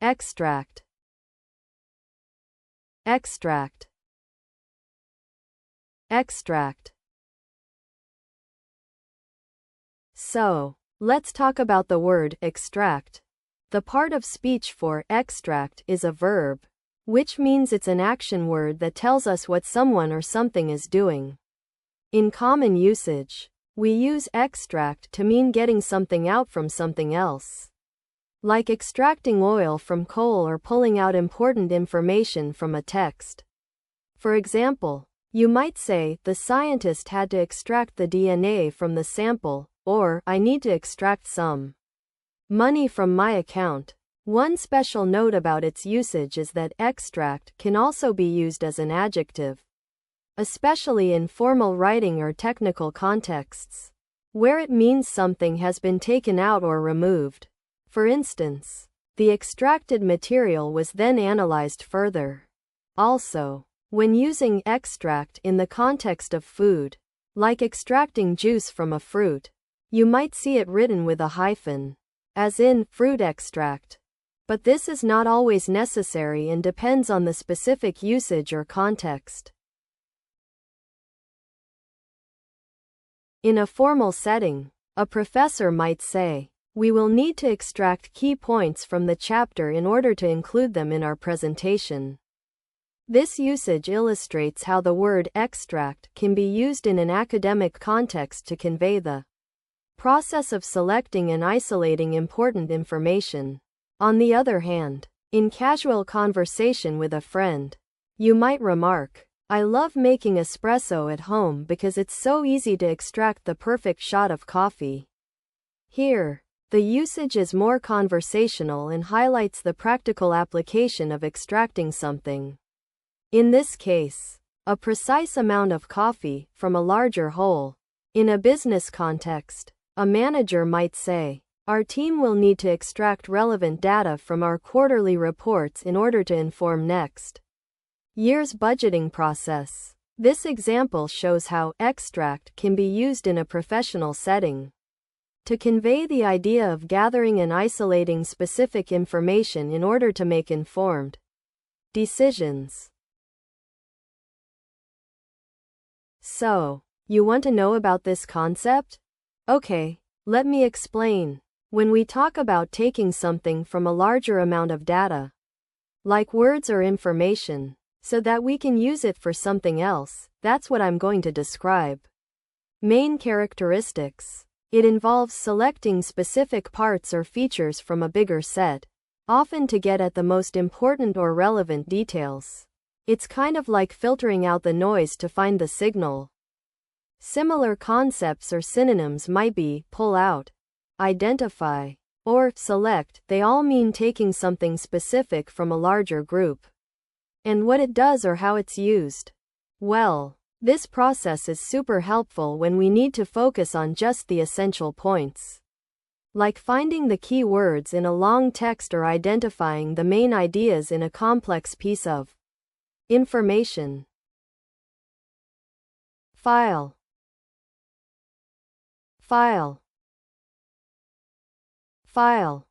extract, extract, extract. So, let's talk about the word extract. The part of speech for extract is a verb, which means it's an action word that tells us what someone or something is doing. In common usage, we use extract to mean getting something out from something else, like extracting oil from coal or pulling out important information from a text. For example, you might say, the scientist had to extract the DNA from the sample, or, I need to extract some money from my account. One special note about its usage is that extract can also be used as an adjective, especially in formal writing or technical contexts, where it means something has been taken out or removed. For instance, the extracted material was then analyzed further. Also, when using extract in the context of food, like extracting juice from a fruit, you might see it written with a hyphen, as in fruit extract. But this is not always necessary and depends on the specific usage or context. In a formal setting, a professor might say, we will need to extract key points from the chapter in order to include them in our presentation. This usage illustrates how the word extract can be used in an academic context to convey the process of selecting and isolating important information. On the other hand, in casual conversation with a friend, you might remark, I love making espresso at home because it's so easy to extract the perfect shot of coffee. Here, the usage is more conversational and highlights the practical application of extracting something. In this case, a precise amount of coffee from a larger whole. In a business context, a manager might say, our team will need to extract relevant data from our quarterly reports in order to inform next year's budgeting process. This example shows how extract can be used in a professional setting to convey the idea of gathering and isolating specific information in order to make informed decisions. So, you want to know about this concept? Okay, let me explain. When we talk about taking something from a larger amount of data, like words or information, so that we can use it for something else, that's what I'm going to describe. Main characteristics. It involves selecting specific parts or features from a bigger set, often to get at the most important or relevant details. It's kind of like filtering out the noise to find the signal. Similar concepts or synonyms might be pull out, identify, or select. They all mean taking something specific from a larger group. And what it does or how it's used. Well, this process is super helpful when we need to focus on just the essential points, like finding the key words in a long text or identifying the main ideas in a complex piece of information. File, file, file.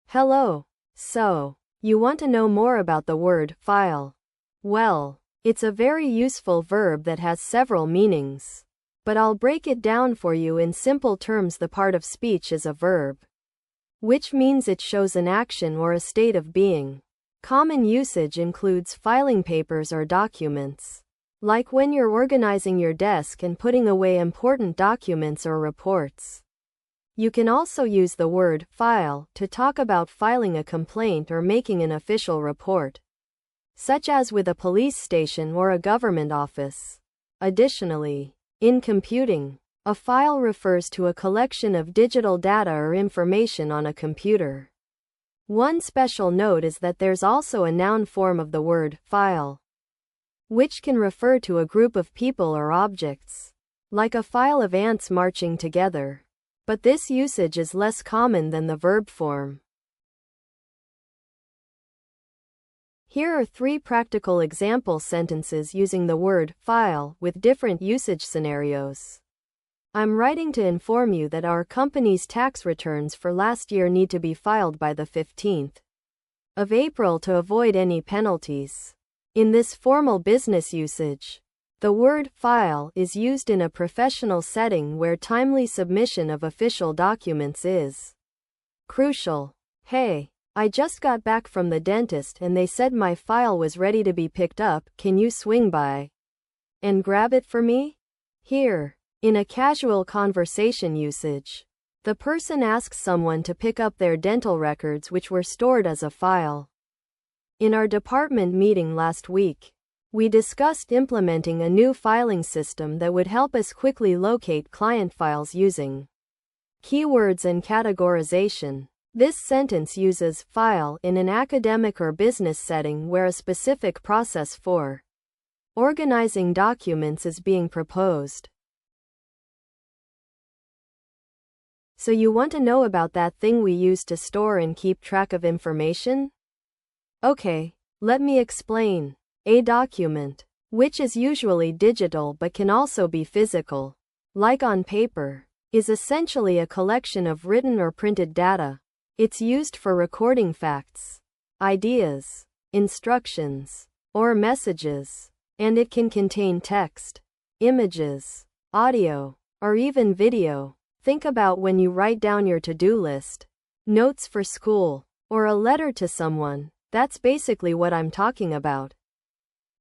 Hello. So, you want to know more about the word file? Well, it's a very useful verb that has several meanings. But I'll break it down for you in simple terms. The part of speech is a verb, which means it shows an action or a state of being. Common usage includes filing papers or documents, like when you're organizing your desk and putting away important documents or reports. You can also use the word file to talk about filing a complaint or making an official report, such as with a police station or a government office. Additionally, in computing, a file refers to a collection of digital data or information on a computer. One special note is that there's also a noun form of the word file, which can refer to a group of people or objects, like a file of ants marching together. But this usage is less common than the verb form. Here are 3 practical example sentences using the word file with different usage scenarios. I'm writing to inform you that our company's tax returns for last year need to be filed by the 15th of April to avoid any penalties. In this formal business usage, the word file is used in a professional setting where timely submission of official documents is crucial. Hey, I just got back from the dentist and they said my file was ready to be picked up. Can you swing by and grab it for me? Here, in a casual conversation usage, the person asks someone to pick up their dental records which were stored as a file. In our department meeting last week, we discussed implementing a new filing system that would help us quickly locate client files using keywords and categorization. This sentence uses file in an academic or business setting where a specific process for organizing documents is being proposed. So you want to know about that thing we use to store and keep track of information? Okay, let me explain. A document, which is usually digital but can also be physical, like on paper, is essentially a collection of written or printed data. It's used for recording facts, ideas, instructions, or messages, and it can contain text, images, audio, or even video. Think about when you write down your to-do list, notes for school, or a letter to someone. That's basically what I'm talking about.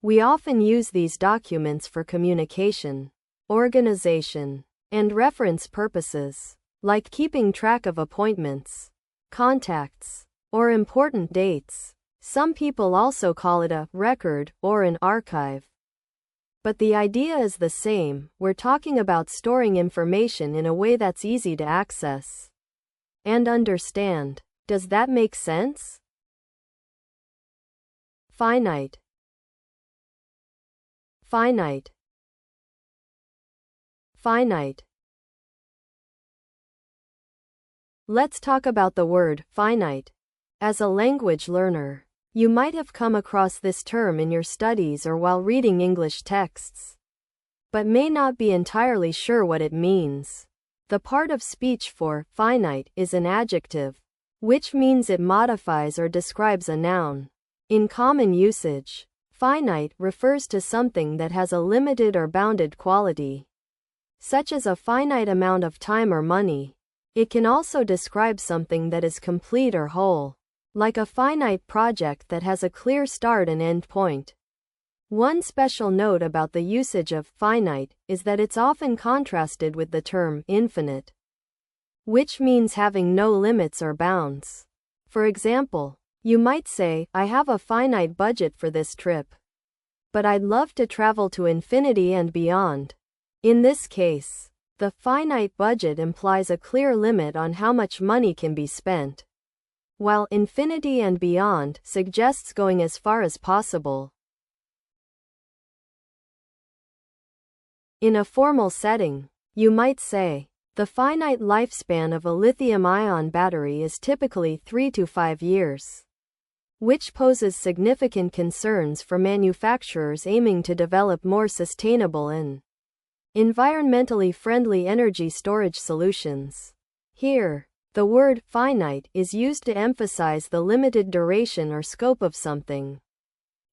We often use these documents for communication, organization, and reference purposes, like keeping track of appointments, contacts, or important dates. Some people also call it a record or an archive. But the idea is the same. We're talking about storing information in a way that's easy to access and understand. Does that make sense? Finite. Finite. Finite. Let's talk about the word finite. As a language learner, you might have come across this term in your studies or while reading English texts, but may not be entirely sure what it means. The part of speech for finite is an adjective, which means it modifies or describes a noun. In common usage, finite refers to something that has a limited or bounded quality, such as a finite amount of time or money. It can also describe something that is complete or whole, like a finite project that has a clear start and end point. One special note about the usage of finite is that it's often contrasted with the term infinite, which means having no limits or bounds. For example, you might say, I have a finite budget for this trip, but I'd love to travel to infinity and beyond. In this case, the finite budget implies a clear limit on how much money can be spent, while infinity and beyond suggests going as far as possible. In a formal setting, you might say, the finite lifespan of a lithium-ion battery is typically 3 to 5 years, which poses significant concerns for manufacturers aiming to develop more sustainable and environmentally friendly energy storage solutions. Here, the word finite is used to emphasize the limited duration or scope of something.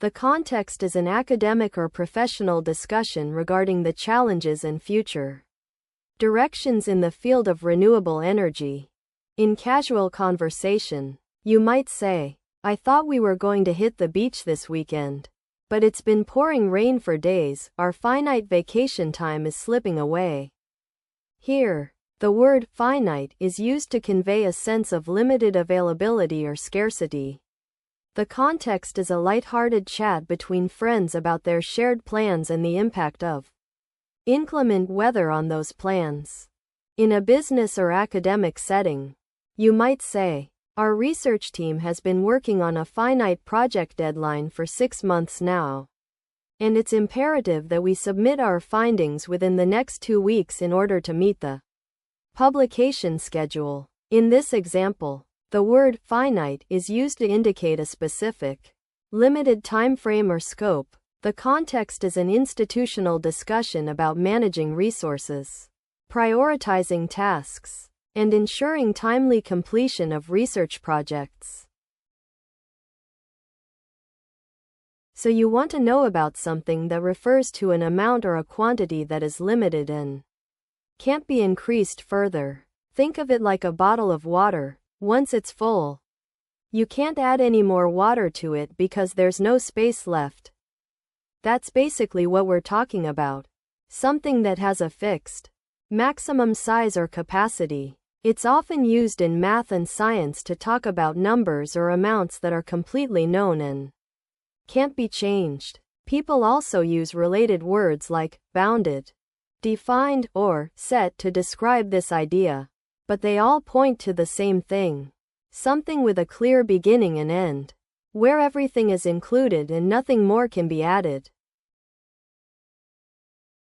The context is an academic or professional discussion regarding the challenges and future directions in the field of renewable energy. In casual conversation, you might say, I thought we were going to hit the beach this weekend, but it's been pouring rain for days. Our finite vacation time is slipping away. Here, the word finite is used to convey a sense of limited availability or scarcity. The context is a light-hearted chat between friends about their shared plans and the impact of inclement weather on those plans. In a business or academic setting, you might say, our research team has been working on a finite project deadline for 6 months now, and it's imperative that we submit our findings within the next 2 weeks in order to meet the publication schedule. In this example, the word finite is used to indicate a specific, limited time frame or scope. The context is an institutional discussion about managing resources. prioritizing tasks, and ensuring timely completion of research projects. So you want to know about something that refers to an amount or a quantity that is limited and can't be increased further. Think of it like a bottle of water. Once it's full, you can't add any more water to it because there's no space left. That's basically what we're talking about. Something that has a fixed maximum size or capacity. It's often used in math and science to talk about numbers or amounts that are completely known and can't be changed. People also use related words like bounded, defined, or set to describe this idea, but they all point to the same thing. Something with a clear beginning and end, where everything is included and nothing more can be added.